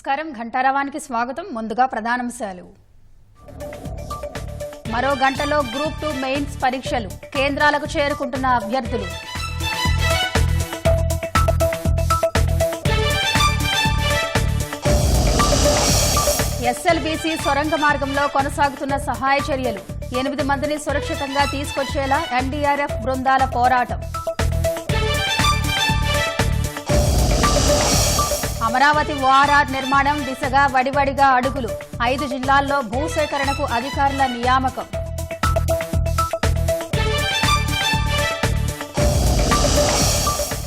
నమస్కారం ఘంటారావానికి స్వాగతం. ముందుగా ప్రధానాంశాలు. మరో గంటలో గ్రూప్ 2 మెయిన్స్ పరీక్షలు, కేంద్రాలకు చేరుకుంటున్న అభ్యర్థులు. ఎస్ఎల్బీసీ సొరంగ మార్గంలో కొనసాగుతున్న సహాయ చర్యలు, 8 మందిని సురక్షితంగా తీసుకొచ్చేలా ఎన్డీఆర్ఎఫ్ బృందాల పోరాటం. అమరావతి ఓఆర్ఆర్ నిర్మాణం దిశగా వడివడిగా అడుగులు, 5 జిల్లాల్లో భూసేకరణకు అధికారుల నియామకం.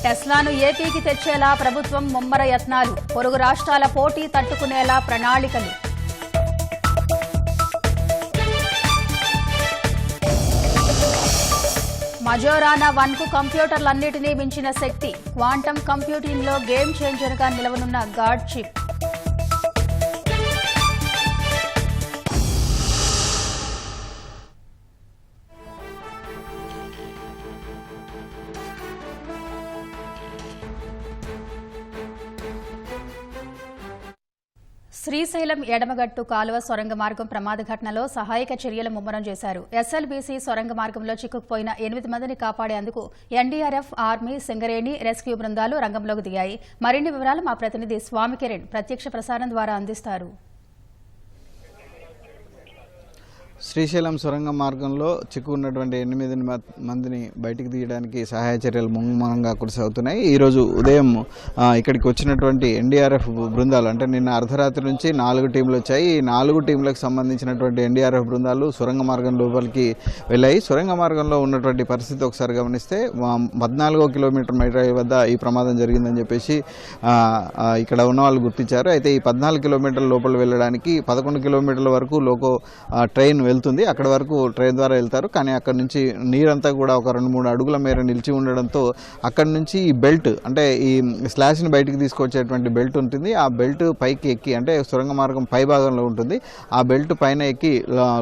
టెస్లాను ఏపీకి తెచ్చేలా ప్రభుత్వం ముమ్మర యత్నాలు, పొరుగు రాష్ట్రాల పోటీ తట్టుకునేలా ప్రణాళికలు. మజోరానా 1కు కంప్యూటర్లన్నిటినీ మించిన శక్తి, క్వాంటమ్ కంప్యూటింగ్లో గేమ్ చేంజర్గా నిలవనున్న గాడ్ చిప్. శ్రీశైలం ఎడమగట్టు కాలువ సొరంగ మార్గం ప్రమాద ఘటనలో సహాయక చర్యలు ముమ్మరం చేశారు. ఎస్ఎల్బీసీ సొరంగ మార్గంలో చిక్కుకుపోయిన 8 మందిని కాపాడేందుకు ఎన్డీఆర్ఎఫ్, ఆర్మీ, సింగరేణి, రెస్క్యూ బృందాలు రంగంలోకి దిగాయి. మరిన్ని వివరాలు మా ప్రతినిధి స్వామి కిరణ్ ప్రత్యక్ష ప్రసారం ద్వారా అందిస్తారు. శ్రీశైలం సొరంగ మార్గంలో చిక్కుకున్నటువంటి 8 మందిని బయటికి తీయడానికి సహాయ చర్యలు ముమ్మరంగా కొనసాగుతున్నాయి. ఈరోజు ఉదయం ఇక్కడికి వచ్చినటువంటి ఎన్డీఆర్ఎఫ్ బృందాలు, అంటే నిన్న అర్ధరాత్రి నుంచి 4 టీంలు వచ్చాయి. ఈ 4 టీంలకు సంబంధించినటువంటి ఎన్డీఆర్ఎఫ్ బృందాలు సొరంగ మార్గం లోపలికి వెళ్ళాయి. సొరంగ మార్గంలో ఉన్నటువంటి పరిస్థితి ఒకసారి గమనిస్తే 14వ కిలోమీటర్ మైరాయి వద్ద ఈ ప్రమాదం జరిగిందని చెప్పేసి ఇక్కడ ఉన్న వాళ్ళు గుర్తించారు. అయితే ఈ 14 కిలోమీటర్ల లోపల వెళ్ళడానికి 11 కిలోమీటర్ల వరకు లోకో ట్రైన్ వెళ్తుంది. అక్కడ వరకు ట్రైన్ ద్వారా వెళ్తారు. కానీ అక్కడ నుంచి నీరంతా కూడా ఒక 2-3 అడుగుల మేర నిలిచి ఉండడంతో అక్కడ నుంచి ఈ బెల్ట్, అంటే ఈ స్లాష్ని బయటికి తీసుకొచ్చేటువంటి బెల్ట్ ఉంటుంది. ఆ బెల్ట్ పైకి ఎక్కి, అంటే సొరంగ మార్గం పై భాగంలో ఉంటుంది, ఆ బెల్ట్ పైన ఎక్కి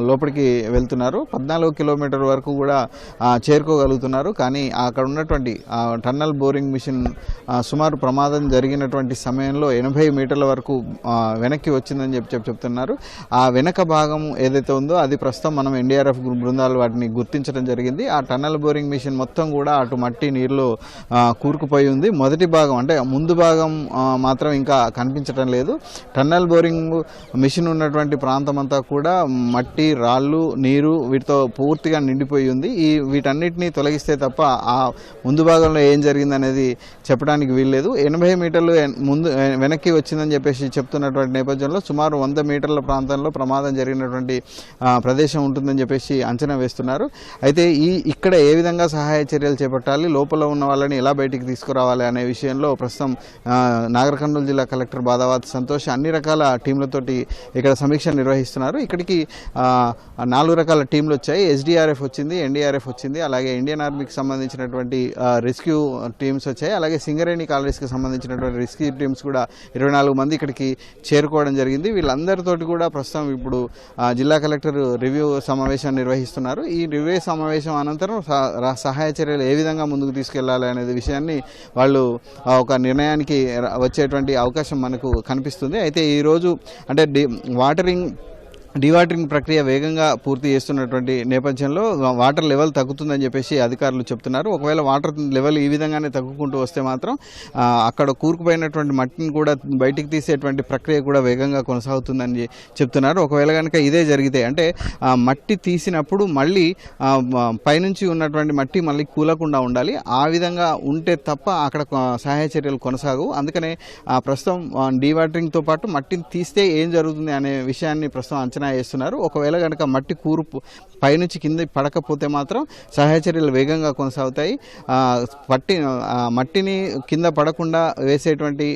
లోపలికి వెళ్తున్నారు. 14 కిలోమీటర్ వరకు కూడా చేరుకోగలుగుతున్నారు. కానీ అక్కడ ఉన్నటువంటి టన్నల్ బోరింగ్ మిషన్ సుమారు ప్రమాదం జరిగినటువంటి సమయంలో 80 మీటర్ల వరకు వెనక్కి వచ్చిందని చెప్తున్నారు. ఆ వెనక భాగం ఏదైతే ఉందో అది ప్రస్తుతం మనం ఎన్డీఆర్ఎఫ్ బృందాలు వాటిని గుర్తించడం జరిగింది. ఆ టన్నల్ బోరింగ్ మిషన్ మొత్తం కూడా అటు మట్టి నీరులో కూరుకుపోయి ఉంది. మొదటి భాగం, అంటే ముందు భాగం మాత్రం ఇంకా కనిపించడం లేదు. టన్నల్ బోరింగ్ మిషన్ ఉన్నటువంటి ప్రాంతం అంతా కూడా మట్టి, రాళ్ళు, నీరు వీటితో పూర్తిగా నిండిపోయి ఉంది. వీటన్నిటిని తొలగిస్తే తప్ప ఆ ముందు భాగంలో ఏం జరిగిందనేది చెప్పడానికి వీల్లేదు. 80 మీటర్లు ముందు వెనక్కి వచ్చిందని చెప్పేసి చెప్తున్నటువంటి నేపథ్యంలో సుమారు 100 మీటర్ల ప్రాంతంలో ప్రమాదం జరిగినటువంటి ప్రదేశం ఉంటుందని చెప్పేసి అంచనా వేస్తున్నారు. అయితే ఇక్కడ ఏ విధంగా సహాయ చర్యలు చేపట్టాలి, లోపల ఉన్న వాళ్ళని ఎలా బయటికి తీసుకురావాలి అనే విషయంలో ప్రస్తుతం నాగర్ కర్నూలు జిల్లా కలెక్టర్ బాదావత్ సంతోష్ అన్ని రకాల టీంలతోటి ఇక్కడ సమీక్ష నిర్వహిస్తున్నారు. ఇక్కడికి 4 రకాల టీంలు వచ్చాయి. ఎస్డీఆర్ఎఫ్ వచ్చింది, ఎన్డీఆర్ఎఫ్ వచ్చింది, అలాగే ఇండియన్ ఆర్మీకి సంబంధించినటువంటి రెస్క్యూ టీమ్స్ వచ్చాయి. అలాగే సింగరేణి కాలనీస్కి సంబంధించినటువంటి రెస్క్యూ టీమ్స్ కూడా 24 మంది ఇక్కడికి చేరుకోవడం జరిగింది. వీళ్ళందరితోటి కూడా ప్రస్తుతం ఇప్పుడు జిల్లా కలెక్టర్ రివ్యూ సమావేశం నిర్వహిస్తున్నారు. ఈ రివ్యూ సమావేశం అనంతరం సహాయ చర్యలు ఏ విధంగా ముందుకు తీసుకెళ్లాలి అనే విషయాన్ని వాళ్ళు ఒక నిర్ణయానికి వచ్చేటువంటి అవకాశం మనకు కనిపిస్తుంది. అయితే ఈరోజు అంటే డీవాటరింగ్ ప్రక్రియ వేగంగా పూర్తి చేస్తున్నటువంటి నేపథ్యంలో వాటర్ లెవెల్ తగ్గుతుందని చెప్పేసి అధికారులు చెప్తున్నారు. ఒకవేళ వాటర్ లెవెల్ ఈ విధంగానే తగ్గుకుంటూ వస్తే మాత్రం అక్కడ కూరుకుపోయినటువంటి మట్టిని కూడా బయటికి తీసేటువంటి ప్రక్రియ కూడా వేగంగా కొనసాగుతుందని చెప్తున్నారు. ఒకవేళ కనుక ఇదే జరిగితే, అంటే మట్టి తీసినప్పుడు మళ్ళీ పైనుంచి ఉన్నటువంటి మట్టి మళ్ళీ కూలకుండా ఉండాలి. ఆ విధంగా ఉంటే తప్ప అక్కడ సహాయ చర్యలు కొనసాగవు. అందుకనే ప్రస్తుతం డీవాటరింగ్తో పాటు మట్టిని తీస్తే ఏం జరుగుతుంది అనే విషయాన్ని ప్రస్తుతం అంచనా చేస్తున్నారు. ఒకవేళ కనుక మట్టి కూర్పు పైనుంచి కింద పడకపోతే మాత్రం సహాయ చర్యలు వేగంగా కొనసాగుతాయి. మట్టిని కింద పడకుండా వేసేటువంటి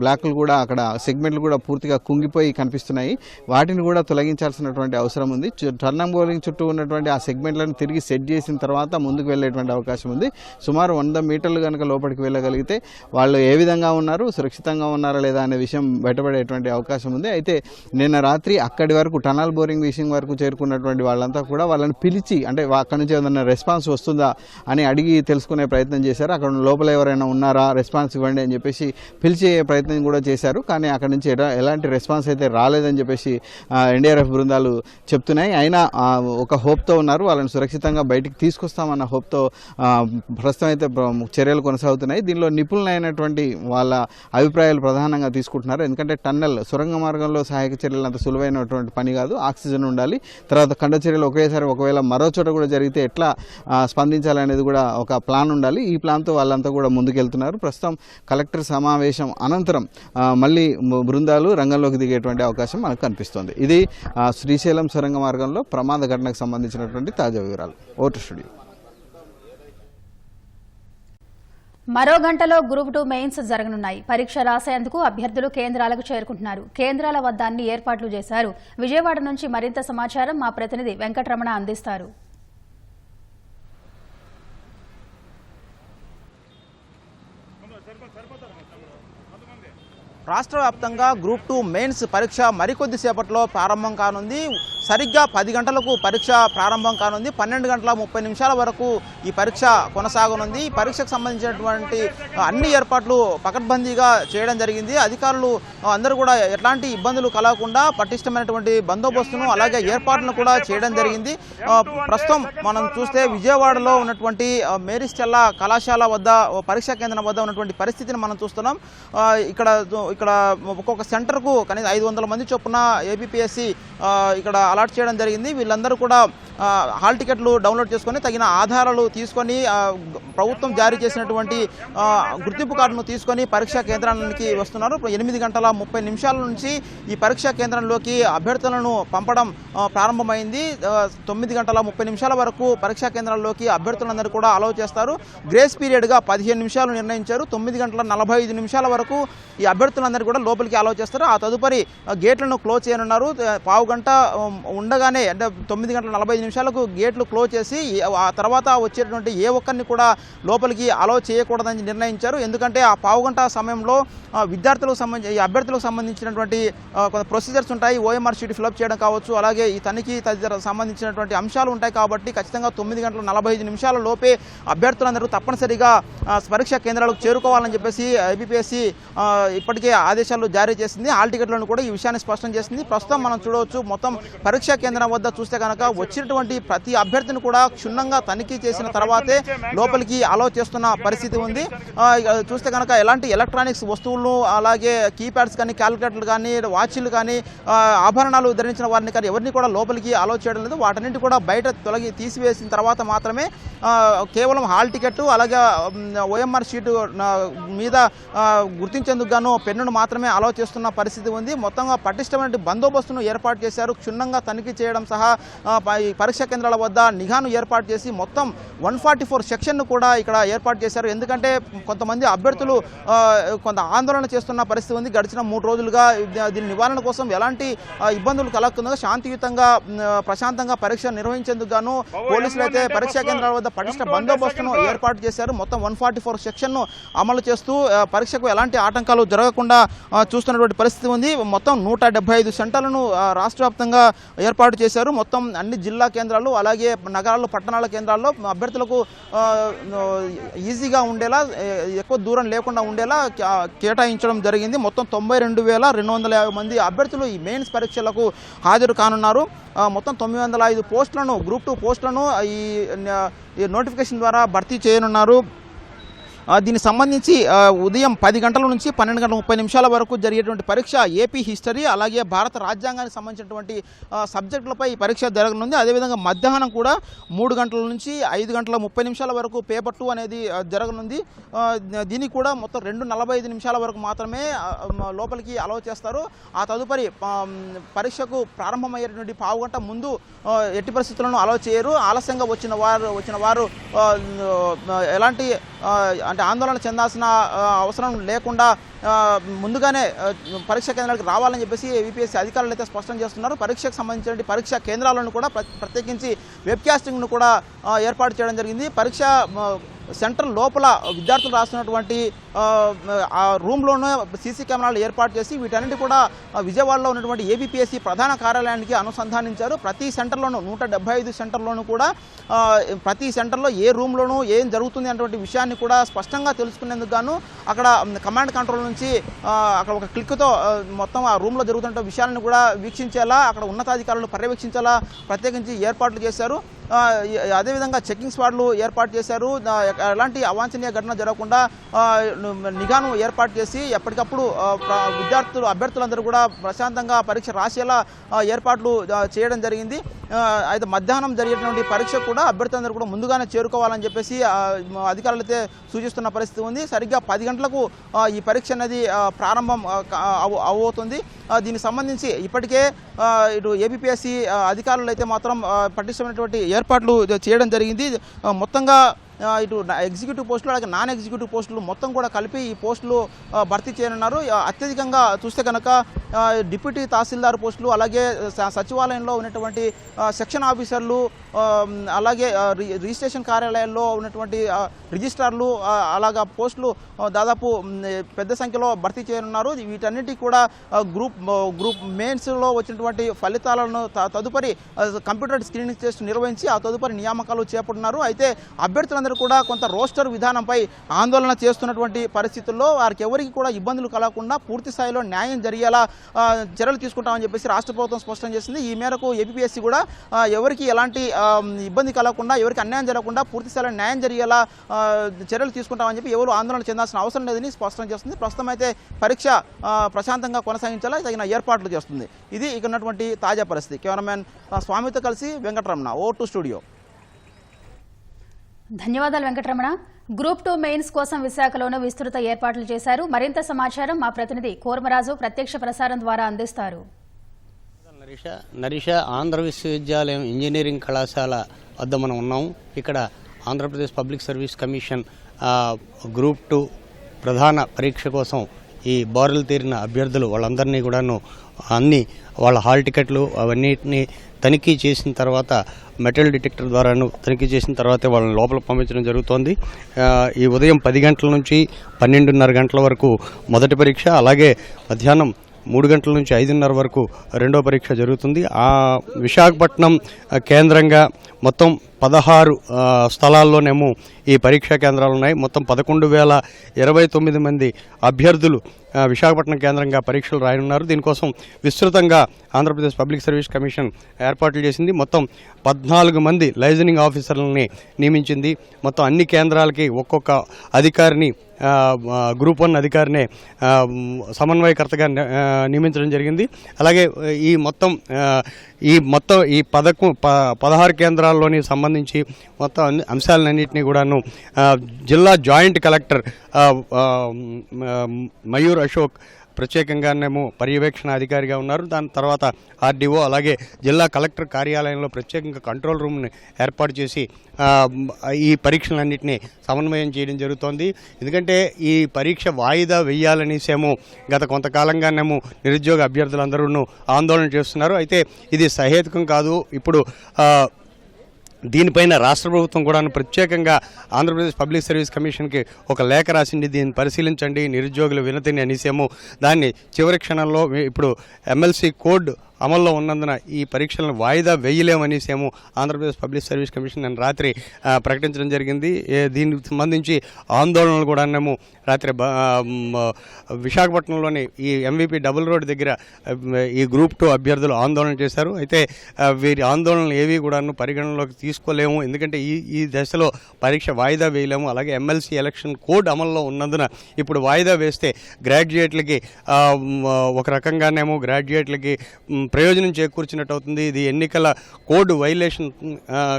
బ్లాక్లు కూడా, అక్కడ సెగ్మెంట్లు కూడా పూర్తిగా కుంగిపోయి కనిపిస్తున్నాయి. వాటిని కూడా తొలగించాల్సినటువంటి అవసరం ఉంది. టర్నింగ్ బోరింగ్ చుట్టూ ఉన్నటువంటి ఆ సెగ్మెంట్లను తిరిగి సెట్ చేసిన తర్వాత ముందుకు వెళ్ళేటువంటి అవకాశం ఉంది. సుమారు 100 మీటర్లు కనుక లోపలికి వెళ్ళగలిగితే వాళ్ళు ఏ విధంగా ఉన్నారు, సురక్షితంగా ఉన్నారా లేదా అనే విషయం బయటపడేటువంటి అవకాశం ఉంది. అయితే నిన్న రాత్రి అక్కడి వరకు వరకు టనల్ బోరింగ్ విషయం వరకు చేరుకున్నటువంటి వాళ్ళంతా కూడా వాళ్ళని పిలిచి అంటే అక్కడి నుంచి ఏదైనా రెస్పాన్స్ వస్తుందా అని అడిగి తెలుసుకునే ప్రయత్నం చేశారు. అక్కడ లోపల ఎవరైనా ఉన్నారా, రెస్పాన్స్ ఇవ్వండి అని చెప్పేసి పిలిచే ప్రయత్నం కూడా చేశారు. కానీ అక్కడి నుంచి ఎలాంటి రెస్పాన్స్ అయితే రాలేదని చెప్పేసి ఎన్డీఆర్ఎఫ్ బృందాలు చెప్తున్నాయి. అయినా ఒక హోప్తో ఉన్నారు, వాళ్ళని సురక్షితంగా బయటికి తీసుకొస్తామన్న హోప్తో ప్రస్తుతం అయితే చర్యలు కొనసాగుతున్నాయి. దీనిలో నిపుణులైనటువంటి వాళ్ళ అభిప్రాయాలు ప్రధానంగా తీసుకుంటున్నారు. ఎందుకంటే టన్నెల్ సొరంగ మార్గంలో సహాయక చర్యలు అంత సులువైనటువంటి పని కాదు. ఆక్సిజన్ ఉండాలి, తర్వాత కండ చర్యలు ఒకేసారి ఒకవేళ మరో చోట కూడా జరిగితే ఎట్లా స్పందించాలనేది కూడా ఒక ప్లాన్ ఉండాలి. ఈ ప్లాన్తో వాళ్ళంతా కూడా ముందుకెళ్తున్నారు. ప్రస్తుతం కలెక్టర్ సమావేశం అనంతరం మళ్ళీ బృందాలు రంగంలోకి దిగేటువంటి అవకాశం మనకు కనిపిస్తోంది. ఇది శ్రీశైలం సొరంగ మార్గంలో ప్రమాద ఘటనకు సంబంధించినటువంటి తాజా వివరాలు. Vote studio. మరో గంటలో గ్రూప్ 2 మెయిన్స్ జరగనున్నాయి. పరీక్ష రాసేందుకు అభ్యర్థులు కేంద్రాలకు చేరుకుంటున్నారు. కేంద్రాల వద్ద అన్ని ఏర్పాట్లు చేశారు. విజయవాడ నుంచి మరింత సమాచారం మా ప్రతినిధి వెంకటరమణ అందిస్తారు. రాష్ట్ర వ్యాప్తంగా గ్రూప్ 2 మెయిన్స్ పరీక్ష మరికొద్ది సేపట్లో ప్రారంభం కానుంది. సరిగ్గా 10 గంటలకు పరీక్ష ప్రారంభం కానుంది. 12:30 వరకు ఈ పరీక్ష కొనసాగనుంది. ఈ పరీక్షకు సంబంధించినటువంటి అన్ని ఏర్పాట్లు పకడ్బందీగా చేయడం జరిగింది. అధికారులు అందరూ కూడా ఎట్లాంటి ఇబ్బందులు కలగకుండా పటిష్టమైనటువంటి బందోబస్తును అలాగే ఏర్పాట్లను కూడా చేయడం జరిగింది. ప్రస్తుతం మనం చూస్తే విజయవాడలో ఉన్నటువంటి మేరీ స్టెల్లా కళాశాల వద్ద పరీక్షా కేంద్రం వద్ద ఉన్నటువంటి పరిస్థితిని మనం చూస్తున్నాం. ఇక్కడ ఒక్కొక్క సెంటర్కు కనీసం 500 మంది చొప్పున ఏపీఎస్సీ ఇక్కడ అలాట్ చేయడం జరిగింది. వీళ్ళందరూ కూడా హాల్ టికెట్లు డౌన్లోడ్ చేసుకొని తగిన ఆధారాలు తీసుకొని ప్రభుత్వం జారీ చేసినటువంటి గుర్తింపు కార్డును తీసుకొని పరీక్షా కేంద్రానికి వస్తున్నారు. 8:30 నుంచి ఈ పరీక్షా కేంద్రంలోకి అభ్యర్థులను పంపడం ప్రారంభమైంది. 9:30 వరకు పరీక్షా కేంద్రాల్లోకి అభ్యర్థులందరూ కూడా అలౌ చేస్తారు. గ్రేస్ పీరియడ్గా 15 నిమిషాలు నిర్ణయించారు. 9:45 వరకు ఈ అభ్యర్థులందరూ కూడా లోపలికి అలౌ చేస్తారు. ఆ తదుపరి గేట్లను క్లోజ్ చేయనున్నారు. పావు గంట ఉండగానే అంటే 9:45 గేట్లు క్లోజ్ చేసి ఆ తర్వాత వచ్చేటువంటి ఏ ఒక్కరిని కూడా లోపలికి అలౌ చేయకూడదని నిర్ణయించారు. ఎందుకంటే ఆ పావు గంట సమయంలో విద్యార్థులకు సంబంధించి అభ్యర్థులకు సంబంధించినటువంటి కొంత ప్రొసీజర్స్ ఉంటాయి. ఓఎంఆర్ షీట్ ఫిలప్ చేయడం కావచ్చు, అలాగే ఈ తనిఖీ తదితర సంబంధించినటువంటి అంశాలు ఉంటాయి. కాబట్టి ఖచ్చితంగా 9:45 లోపే అభ్యర్థులందరూ తప్పనిసరిగా పరీక్షా కేంద్రాలకు చేరుకోవాలని చెప్పేసి ఏపీఎస్సీ ఇప్పటికే ఆదేశాలు జారీ చేసింది. హాల్ టికెట్లను కూడా ఈ విషయాన్ని స్పష్టం చేసింది. ప్రస్తుతం మనం చూడవచ్చు, మొత్తం పరీక్షా కేంద్రం వద్ద చూస్తే కనుక వచ్చినటువంటి ప్రతి అభ్యర్థిని కూడా క్షుణ్ణంగా తనిఖీ చేసిన తర్వాతే లోపలికి అలౌ చేస్తున్న పరిస్థితి ఉంది. చూస్తే కనుక ఎలాంటి ఎలక్ట్రానిక్స్ వస్తువులను అలాగే కీప్యాడ్స్ కానీ, క్యాలిక్యులేటర్లు కానీ, వాచ్లు కానీ, ఆభరణాలు ధరించిన వారిని కానీ ఎవరిని కూడా లోపలికి అలౌ చేయడం లేదు. వాటన్నింటి కూడా బయట తీసివేసిన తర్వాత మాత్రమే కేవలం హాల్ టికెట్ అలాగే ఓఎంఆర్ షీటు మీద గుర్తించేందుకు గాను పెన్నును మాత్రమే అలౌ చేస్తున్న పరిస్థితి ఉంది. మొత్తంగా పటిష్టమైన బందోబస్తును ఏర్పాటు చేశారు. క్షుణ్ణంగా తనిఖీ చేయడం సహా పరీక్షా కేంద్రాల వద్ద నిఘాను ఏర్పాటు చేసి మొత్తం 144 సెక్షన్ను కూడా ఇక్కడ ఏర్పాటు చేశారు. ఎందుకంటే కొంతమంది అభ్యర్థులు కొంత ఆందోళన చేస్తున్న పరిస్థితి ఉంది. గడిచిన 3 రోజులుగా దీని నివారణ కోసం ఎలాంటి ఇబ్బందులు కలగకుండా శాంతియుతంగా ప్రశాంతంగా పరీక్ష నిర్వహించేందుకు గాను పోలీసులు అయితే పరీక్షా కేంద్రాల వద్ద పటిష్ట బందోబస్తును ఏర్పాటు చేశారు. మొత్తం 144 సెక్షన్ను అమలు చేస్తూ పరీక్షకు ఎలాంటి ఆటంకాలు జరగకుండా చూస్తున్నటువంటి పరిస్థితి ఉంది. మొత్తం 175 సెంటర్లను రాష్ట్ర వ్యాప్తంగా ఏర్పాటు చేశారు. మొత్తం అన్ని జిల్లా కేంద్రాలు అలాగే నగరాలు పట్టణాల కేంద్రాల్లో అభ్యర్థులకు ఈజీగా ఉండేలా ఎక్కువ దూరం లేకుండా ఉండేలా కేటాయించడం జరిగింది. మొత్తం 92,250 మంది అభ్యర్థులు ఈ మెయిన్స్ పరీక్షలకు హాజరు కానున్నారు. మొత్తం 905 పోస్టులను గ్రూప్ 2 పోస్టులను ఈ నోటిఫికేషన్ ద్వారా భర్తీ చేయనున్నారు. దీనికి సంబంధించి ఉదయం 10 గంటల నుంచి 12:30 వరకు జరిగేటువంటి పరీక్ష ఏపీ హిస్టరీ అలాగే భారత రాజ్యాంగానికి సంబంధించినటువంటి సబ్జెక్టులపై ఈ పరీక్ష జరగనుంది. అదేవిధంగా మధ్యాహ్నం కూడా 3 గంటల నుంచి 5:30 వరకు పేపర్ 2 అనేది జరగనుంది. దీనికి కూడా మొత్తం 2:45 వరకు మాత్రమే లోపలికి అలౌ చేస్తారు. ఆ తదుపరి పరీక్షకు ప్రారంభమయ్యేటువంటి పావు గంట ముందు ఎట్టి పరిస్థితులను అలౌ చేయరు. ఆలస్యంగా వచ్చిన వారు ఎలాంటి అంటే ఆందోళన చెందాల్సిన అవసరం లేకుండా ముందుగానే పరీక్షా కేంద్రాలకు రావాలని చెప్పేసి ఏపీఎస్సీ అధికారులు అయితే స్పష్టం చేస్తున్నారు. పరీక్షకు సంబంధించిన పరీక్షా కేంద్రాలను కూడా ప్రత్యేకించి వెబ్కాస్టింగ్ను కూడా ఏర్పాటు చేయడం జరిగింది. పరీక్ష సెంటర్ లోపల విద్యార్థులు రాస్తున్నటువంటి ఆ రూమ్లోనే సీసీ కెమెరాలు ఏర్పాటు చేసి వీటన్నిటి కూడా విజయవాడలో ఉన్నటువంటి ఏబీపీఎస్సీ ప్రధాన కార్యాలయానికి అనుసంధానించారు. ప్రతి సెంటర్లోనూ 175 సెంటర్లోనూ కూడా ప్రతి సెంటర్లో ఏ రూమ్లోనూ ఏం జరుగుతుంది అన్నటువంటి విషయాన్ని కూడా స్పష్టంగా తెలుసుకునేందుకు గాను అక్కడ కమాండ్ కంట్రోల్ నుంచి అక్కడ ఒక క్లిక్తో మొత్తం ఆ రూమ్లో జరుగుతున్న విషయాలను కూడా వీక్షించేలా అక్కడ ఉన్నతాధికారులు పర్యవేక్షించేలా ప్రత్యేకించి ఏర్పాట్లు చేశారు. అదేవిధంగా చెకింగ్ స్క్వాడ్లు ఏర్పాటు చేశారు. ఎలాంటి అవాంఛనీయ ఘటన జరగకుండా నిఘాను ఏర్పాటు చేసి ఎప్పటికప్పుడు అభ్యర్థులందరూ కూడా ప్రశాంతంగా పరీక్ష రాసేలా ఏర్పాట్లు చేయడం జరిగింది. అయితే మధ్యాహ్నం జరిగేటువంటి పరీక్ష కూడా అభ్యర్థులందరూ కూడా ముందుగానే చేరుకోవాలని చెప్పేసి అధికారులు అయితే సూచిస్తున్న పరిస్థితి ఉంది. సరిగ్గా 10 గంటలకు ఈ పరీక్ష అనేది ప్రారంభం అవబోతుంది. దీనికి సంబంధించి ఇప్పటికే ఇటు ఏబీపీఎస్సీ అధికారులు అయితే మాత్రం పటిష్టమైనటువంటి ఏర్పాట్లు చేయడం జరిగింది. మొత్తంగా ఇటు ఎగ్జిక్యూటివ్ పోస్టులు అలాగే నాన్ ఎగ్జిక్యూటివ్ పోస్టులు మొత్తం కూడా కలిపి ఈ పోస్టులు భర్తీ చేయనున్నారు. అత్యధికంగా చూస్తే కనుక డిప్యూటీ తహసీల్దార్ పోస్టులు అలాగే సచివాలయంలో ఉన్నటువంటి సెక్షన్ ఆఫీసర్లు అలాగే రిజిస్ట్రేషన్ కార్యాలయాల్లో ఉన్నటువంటి రిజిస్ట్రార్లు అలాగా పోస్టులు దాదాపు పెద్ద సంఖ్యలో భర్తీ చేయనున్నారు. వీటన్నిటికీ కూడా గ్రూప్ మెయిన్స్లో వచ్చినటువంటి ఫలితాలను తదుపరి కంప్యూటర్ స్క్రీనింగ్ టెస్ట్ నిర్వహించి ఆ తదుపరి నియామకాలు చేపడుతున్నారు. అయితే అభ్యర్థులందరూ కూడా కొంత రోస్టర్ విధానంపై ఆందోళన చేస్తున్నటువంటి పరిస్థితుల్లో వారికి ఎవరికి కూడా ఇబ్బందులు కలగకుండా పూర్తి స్థాయిలో న్యాయం జరిగేలా చర్యలు తీసుకుంటామని చెప్పేసి రాష్ట్ర ప్రభుత్వం స్పష్టం చేసింది. ఈ మేరకు ఏపీఎస్సీ కూడా ఎవరికి ఎలాంటి ఇబ్బంది కలగకుండా ఎవరికి అన్యాయం జరగకుండా పూర్తి స్థాయిలో న్యాయం జరిగేలా చర్యలు తీసుకుంటామని చెప్పి ఎవరు ఆందోళన చెందాల్సిన అవసరం లేదని స్పష్టం చేస్తుంది. ప్రస్తుతం అయితే పరీక్ష ప్రశాంతంగా కొనసాగించాలా తగిన ఏర్పాట్లు చేస్తుంది. ఇది ఇక ఉన్నటువంటి తాజా పరిస్థితి. కెమెరామెన్ స్వామితో కలిసి వెంకటరమణ, O2 స్టూడియో. ధన్యవాదాలు వెంకటరమణ. గ్రూప్ 2 మెయిన్స్ కోసం విశాఖలోనూ విస్తృత ఏర్పాట్లు చేశారు. మరింత సమాచారం మా ప్రతినిధి కోర్మరాజు ప్రత్యక్ష ప్రసారం ద్వారా అందిస్తారు. నరీష ఆంధ్ర విశ్వవిద్యాలయం ఇంజనీరింగ్ కళాశాల వద్ద మనం ఉన్నాము. ఇక్కడ Andhra Pradesh public service commission group 2 ప్రధాన పరీక్ష కోసం ఈ బారులు తీరిన అభ్యర్థులు వాళ్ళందరినీ కూడాను అన్ని వాళ్ళ హాల్ టికెట్లు అవన్నిటిని తనిఖీ చేసిన తర్వాత మెటల్ డిటెక్టర్ ద్వారాను తనిఖీ చేసిన తర్వాతే వాళ్ళని లోపల పంపించడం జరుగుతోంది. ఈ ఉదయం 10 గంటల నుంచి 12:30 గంటల వరకు మొదటి పరీక్ష, అలాగే మధ్యాహ్నం 3 గంటల నుంచి 5:30 వరకు రెండో పరీక్ష జరుగుతుంది. ఆ విశాఖపట్నం కేంద్రంగా మొత్తం 16 స్థలాల్లోనేమో ఈ పరీక్షా కేంద్రాలు ఉన్నాయి. మొత్తం 11,029 మంది అభ్యర్థులు విశాఖపట్నం కేంద్రంగా పరీక్షలు రాయనున్నారు. దీనికోసం విస్తృతంగా ఆంధ్రప్రదేశ్ పబ్లిక్ సర్వీస్ కమిషన్ ఏర్పాట్లు చేసింది. మొత్తం 14 మంది లైజనింగ్ ఆఫీసర్లని నియమించింది. మొత్తం అన్ని కేంద్రాలకి ఒక్కొక్క అధికారిని గ్రూప్ 1 అధికారినే సమన్వయకర్తగా నియమించడం జరిగింది. అలాగే ఈ మొత్తం 16 కేంద్రాల్లోని సంబంధించి మొత్తం అంశాలన్నింటినీ కూడాను జిల్లా జాయింట్ కలెక్టర్ మయూర్ అశోక్ ప్రత్యేకంగానేమో పర్యవేక్షణ అధికారిగా ఉన్నారు. దాని తర్వాత ఆర్డీఓ అలాగే జిల్లా కలెక్టర్ కార్యాలయంలో ప్రత్యేకంగా కంట్రోల్ రూమ్ని ఏర్పాటు చేసి ఈ పరీక్షలన్నింటినీ సమన్వయం చేయడం జరుగుతోంది. ఎందుకంటే ఈ పరీక్ష వాయిదా వేయాలనేసేమో గత కొంతకాలంగానేమో నిరుద్యోగ అభ్యర్థులందరూ ఆందోళన చేస్తున్నారు. అయితే ఇది సహేతుకం కాదు. ఇప్పుడు దీనిపైన రాష్ట్ర ప్రభుత్వం కూడా ప్రత్యేకంగా ఆంధ్రప్రదేశ్ పబ్లిక్ సర్వీస్ కమిషన్కి ఒక లేఖ రాసింది. దీన్ని పరిశీలించండి, నిరుద్యోగుల వినతిని అనేసేమో దాన్ని చివరి క్షణంలో ఇప్పుడు ఎమ్మెల్సీ కోడ్ అమల్లో ఉన్నందున ఈ పరీక్షలను వాయిదా వేయలేమనేసేమో ఆంధ్రప్రదేశ్ పబ్లిక్ సర్వీస్ కమిషన్ నిన్న రాత్రి ప్రకటించడం జరిగింది. దీనికి సంబంధించి ఆందోళనలు కూడానేమో రాత్రి విశాఖపట్నంలోని ఈ MVP డబుల్ రోడ్ దగ్గర ఈ గ్రూప్ 2 అభ్యర్థులు ఆందోళన చేశారు. అయితే వీరి ఆందోళనలు ఏవి కూడాను పరిగణనలోకి తీసుకోలేము. ఎందుకంటే ఈ దశలో పరీక్ష వాయిదా వేయలేము. అలాగే ఎమ్మెల్సీ ఎలక్షన్ కోడ్ అమల్లో ఉన్నందున ఇప్పుడు వాయిదా వేస్తే గ్రాడ్యుయేట్లకి ఒక రకంగానేమో గ్రాడ్యుయేట్లకి ప్రయోజనం చేకూర్చినట్టు అవుతుంది. ఇది ఎన్నికల కోడ్ వైలేషన్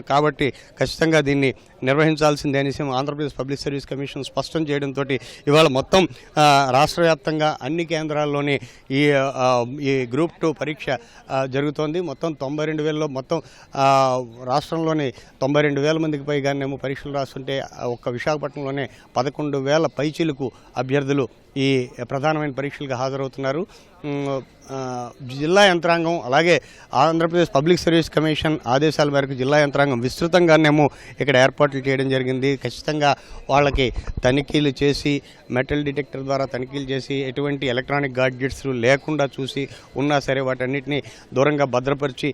కాబట్టి ఖచ్చితంగా దీన్ని నిర్వహించాల్సిందే అనేసి ఆంధ్రప్రదేశ్ పబ్లిక్ సర్వీస్ కమిషన్ స్పష్టం చేయడంతో ఇవాళ మొత్తం రాష్ట్ర వ్యాప్తంగా అన్ని కేంద్రాల్లోని ఈ గ్రూప్ 2 పరీక్ష జరుగుతోంది. మొత్తం 92,000లో మొత్తం రాష్ట్రంలోని 92,000 మందికి పైగానేమో పరీక్షలు రాస్తుంటే ఒక్క విశాఖపట్నంలోనే 11,000 పైచీలకు అభ్యర్థులు ఈ ప్రధానమైన పరీక్షలకు హాజరవుతున్నారు. జిల్లా యంత్రాంగం అలాగే ఆంధ్రప్రదేశ్ పబ్లిక్ సర్వీస్ కమిషన్ ఆదేశాల మేరకు జిల్లా యంత్రాంగం విస్తృతంగానేమో ఇక్కడ ఏర్పాట్లు చేయడం జరిగింది. ఖచ్చితంగా వాళ్ళకి తనిఖీలు చేసి మెటల్ డిటెక్టర్ ద్వారా తనిఖీలు చేసి ఎటువంటి ఎలక్ట్రానిక్ గాడ్జెట్స్ లేకుండా చూసి ఉన్నా సరే వాటన్నిటిని దూరంగా భద్రపరిచి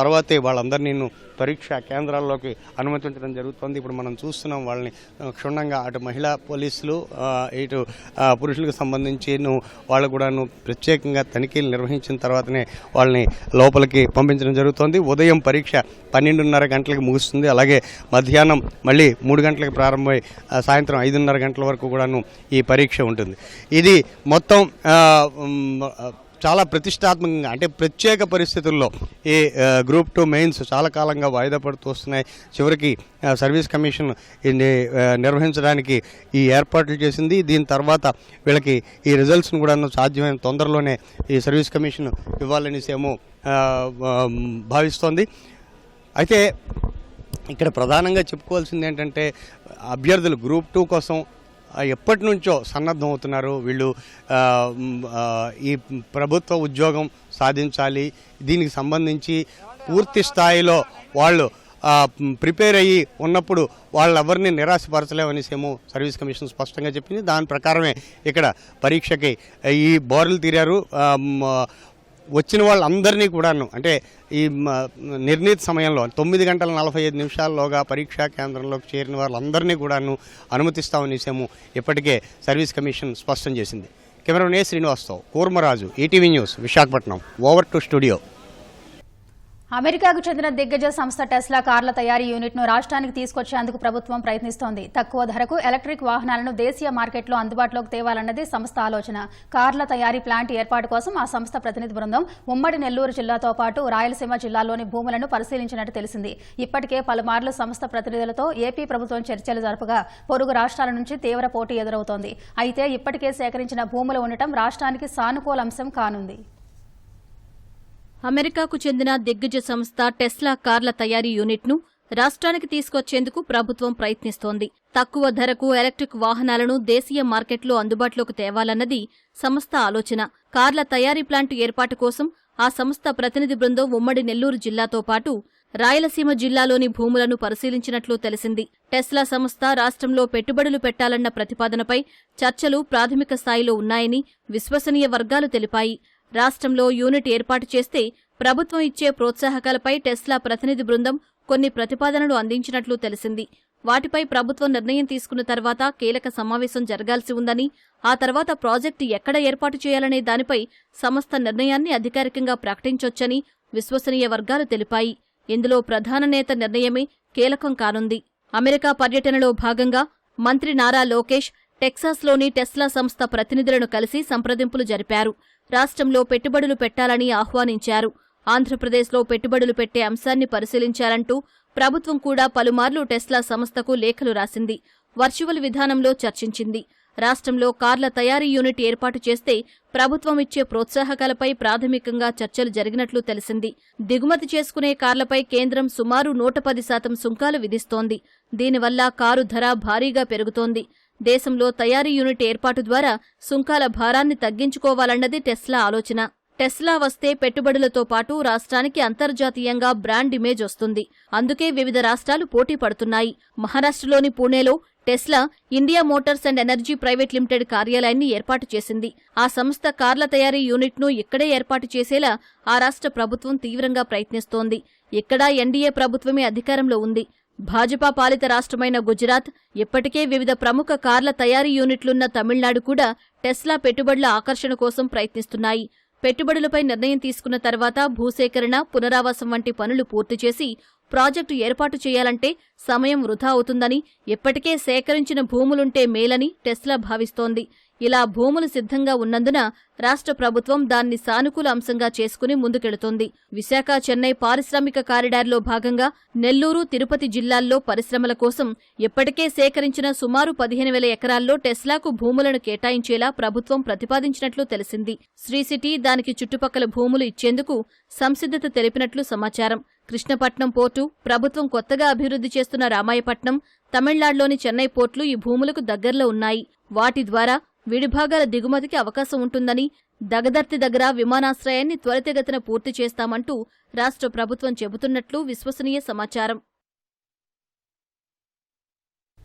తర్వాతే వాళ్ళందరినీ పరీక్షా కేంద్రాల్లోకి అనుమతించడం జరుగుతుంది. ఇప్పుడు మనం చూస్తున్నాం వాళ్ళని క్షుణ్ణంగా అటు మహిళా పోలీసులు ఇటు పురుషులకు సంబంధించి వాళ్ళు కూడాను ప్రత్యేకంగా తనిఖీలు నిర్వహించిన తర్వాతనే వాళ్ళని లోపలికి పంపించడం జరుగుతోంది. ఉదయం పరీక్ష 12:30 గంటలకు ముగుస్తుంది. అలాగే మధ్యాహ్నం మళ్ళీ 3 గంటలకు ప్రారంభమై సాయంత్రం 5:30 గంటల వరకు కూడాను ఈ పరీక్ష ఉంటుంది. ఇది మొత్తం చాలా ప్రతిష్టాత్మకంగా అంటే ప్రత్యేక పరిస్థితుల్లో ఈ గ్రూప్ 2 మెయిన్స్ చాలా కాలంగా వాయిదా పడుతూ వస్తున్నాయి. చివరికి సర్వీస్ కమిషన్ నిర్వహించడానికి ఈ ఏర్పాట్లు చేసింది. దీని తర్వాత వీళ్ళకి ఈ రిజల్ట్స్ను కూడా సాధ్యమైన తొందరలోనే ఈ సర్వీస్ కమిషన్ ఇవ్వాలనేసేమో భావిస్తోంది. అయితే ఇక్కడ ప్రధానంగా చెప్పుకోవాల్సింది ఏంటంటే అభ్యర్థులు గ్రూప్ 2 కోసం ఎప్పటి నుంచో సన్నద్ధం అవుతున్నారు. వీళ్ళు ఈ ప్రభుత్వ ఉద్యోగం సాధించాలి, దీనికి సంబంధించి పూర్తి స్థాయిలో వాళ్ళు ప్రిపేర్ అయ్యి ఉన్నప్పుడు వాళ్ళెవరిని నిరాశపరచలేమనేసేమో సర్వీస్ కమిషన్ స్పష్టంగా చెప్పింది. దాని ప్రకారమే ఇక్కడ పరీక్షకి ఈ బోర్లు తీరారు. వచ్చిన వాళ్ళందరినీ కూడాను అంటే ఈ నిర్ణీత సమయంలో 9:45 పరీక్షా కేంద్రంలోకి చేరిన వాళ్ళందరినీ కూడాను అనుమతిస్తామనేసేమో ఇప్పటికే సర్వీస్ కమిషన్ స్పష్టం చేసింది. కెమెరామెన్ శ్రీనివాస్తో Kurmaraju, ETV news, Visakhapatnam. Over to studio. అమెరికాకు చెందిన దిగ్గజ సంస్థ టెస్లా కార్ల తయారీ యూనిట్ను రాష్ట్రానికి తీసుకొచ్చేందుకు ప్రభుత్వం ప్రయత్నిస్తోంది. తక్కువ ధరకు ఎలక్ట్రిక్ వాహనాలను దేశీయ మార్కెట్లో అందుబాటులోకి తేవాలన్నది సంస్థ ఆలోచన. కార్ల తయారీ ప్లాంట్ ఏర్పాటు కోసం ఆ సంస్థ ప్రతినిధి బృందం ఉమ్మడి నెల్లూరు జిల్లాతో పాటు రాయలసీమ జిల్లాలోని భూములను పరిశీలించినట్టు తెలిసింది. ఇప్పటికే పలుమార్లు సంస్థ ప్రతినిధులతో ఏపీ ప్రభుత్వం చర్చలు జరపగా పొరుగు రాష్ట్రాల నుంచి తీవ్ర పోటీ ఎదురవుతోంది. అయితే ఇప్పటికే సేకరించిన భూములు ఉండటం రాష్ట్రానికి సానుకూల అంశం కానుంది. అమెరికాకు చెందిన దిగ్గజ సంస్థ టెస్లా కార్ల తయారీ యూనిట్ను రాష్ట్రానికి తీసుకొచ్చేందుకు ప్రభుత్వం ప్రయత్నిస్తోంది. తక్కువ ధరకు ఎలక్ట్రిక్ వాహనాలను దేశీయ మార్కెట్లో అందుబాటులోకి తేవాలన్నది సంస్థ ఆలోచన. కార్ల తయారీ ప్లాంటు ఏర్పాటు కోసం ఆ సంస్థ ప్రతినిధి బృందం ఉమ్మడి నెల్లూరు జిల్లాతో పాటు రాయలసీమ జిల్లాలోని భూములను పరిశీలించినట్లు తెలిసింది. టెస్లా సంస్థ రాష్ట్రంలో పెట్టుబడులు పెట్టాలన్న ప్రతిపాదనపై చర్చలు ప్రాథమిక స్థాయిలో ఉన్నాయని విశ్వసనీయ వర్గాలు తెలిపాయి. రాష్ట్రంలో యూనిట్ ఏర్పాటు చేస్తే ప్రభుత్వం ఇచ్చే ప్రోత్సాహకాలపై టెస్లా ప్రతినిధి బృందం కొన్ని ప్రతిపాదనలు అందించినట్లు తెలిసింది. వాటిపై ప్రభుత్వం నిర్ణయం తీసుకున్న తర్వాత కీలక సమావేశం జరగాల్సి ఉందని, ఆ తర్వాత ప్రాజెక్టు ఎక్కడ ఏర్పాటు చేయాలనే దానిపై సంస్థ నిర్ణయాన్ని అధికారికంగా ప్రకటించొచ్చని విశ్వసనీయ వర్గాలు తెలిపాయి. ఇందులో ప్రధాన నేత నిర్ణయమే కీలకం కానుంది. అమెరికా పర్యటనలో భాగంగా మంత్రి నారా లోకేష్ టెక్సాస్లోని టెస్లా సంస్థ ప్రతినిధులను కలిసి సంప్రదింపులు జరిపారు. రాష్ట్రంలో పెట్టుబడులు పెట్టాలని ఆహ్వానించారు. ఆంధ్రప్రదేశ్లో పెట్టుబడులు పెట్టే అంశాన్ని పరిశీలించాలంటూ ప్రభుత్వం కూడా పలుమార్లు టెస్లా సంస్థకు లేఖలు రాసింది. వర్చువల్ విధానంలో చర్చించింది. రాష్ట్రంలో కార్ల తయారీ యూనిట్ ఏర్పాటు చేస్తే ప్రభుత్వం ఇచ్చే ప్రోత్సాహకాలపై ప్రాథమికంగా చర్చలు జరిగినట్లు తెలిసింది. దిగుమతి చేసుకునే కార్లపై కేంద్రం సుమారు 110% సుంకాలు విధిస్తోంది. దీనివల్ల కారు ధర భారీగా పెరుగుతోంది. దేశంలో తయారీ యూనిట్ ఏర్పాటు ద్వారా సుంకాల భారాన్ని తగ్గించుకోవాలన్నది టెస్లా ఆలోచన. టెస్లా వస్తే పెట్టుబడులతో పాటు రాష్ట్రానికి అంతర్జాతీయంగా బ్రాండ్ ఇమేజ్ వస్తుంది. అందుకే వివిధ రాష్ట్రాలు పోటీ పడుతున్నాయి. మహారాష్ట్రలోని పూణేలో Tesla India Motors and energy private limited కార్యాలయాన్ని ఏర్పాటు చేసింది. ఆ సంస్థ కార్ల తయారీ యూనిట్ను ఇక్కడే ఏర్పాటు చేసేలా ఆ రాష్ట్ర ప్రభుత్వం తీవ్రంగా ప్రయత్నిస్తోంది. ఇక్కడ ఎన్డీఏ ప్రభుత్వమే అధికారంలో ఉంది. భాజపా పాలిత రాష్ట్రమైన గుజరాత్, ఇప్పటికే వివిధ ప్రముఖ కార్ల తయారీ యూనిట్లున్న తమిళనాడు కూడా టెస్లా పెట్టుబడుల ఆకర్షణ కోసం ప్రయత్నిస్తున్నాయి. పెట్టుబడులపై నిర్ణయం తీసుకున్న తర్వాత భూసేకరణ, పునరావాసం వంటి పనులు పూర్తి చేసి ప్రాజెక్టు ఏర్పాటు చేయాలంటే సమయం వృధా అవుతుందని, ఇప్పటికే సేకరించిన భూములుంటే మేలని టెస్లా భావిస్తోంది. ఇలా భూములు సిద్ధంగా ఉన్నందున రాష్ట్ర ప్రభుత్వం దాన్ని సానుకూల అంశంగా చేసుకుని ముందుకెళుతోంది. విశాఖ, చెన్నై పారిశ్రామిక కారిడార్లో భాగంగా నెల్లూరు, తిరుపతి జిల్లాల్లో పరిశ్రమల కోసం ఇప్పటికే సేకరించిన సుమారు 15,000 ఎకరాల్లో టెస్లాకు భూములను కేటాయించేలా ప్రభుత్వం ప్రతిపాదించినట్లు తెలిసింది. శ్రీసిటీ, దానికి చుట్టుపక్కల భూములు ఇచ్చేందుకు సంసిద్ధత తెలిపినట్లు సమాచారం. కృష్ణపట్నం పోర్టు, ప్రభుత్వం కొత్తగా అభివృద్ధి చేస్తున్న రామాయపట్నం, తమిళనాడులోని చెన్నై పోర్టులు ఈ భూములకు దగ్గరలో ఉన్నాయి. వాటి ద్వారా విడిభాగాల దిగుమతికి అవకాశం ఉంటుందని, దగదర్తి దగ్గర విమానాశ్రయాన్ని త్వరితగతిన పూర్తి చేస్తామంటూ రాష్ట్ర ప్రభుత్వం చెబుతున్నట్లు విశ్వసనీయ సమాచారం.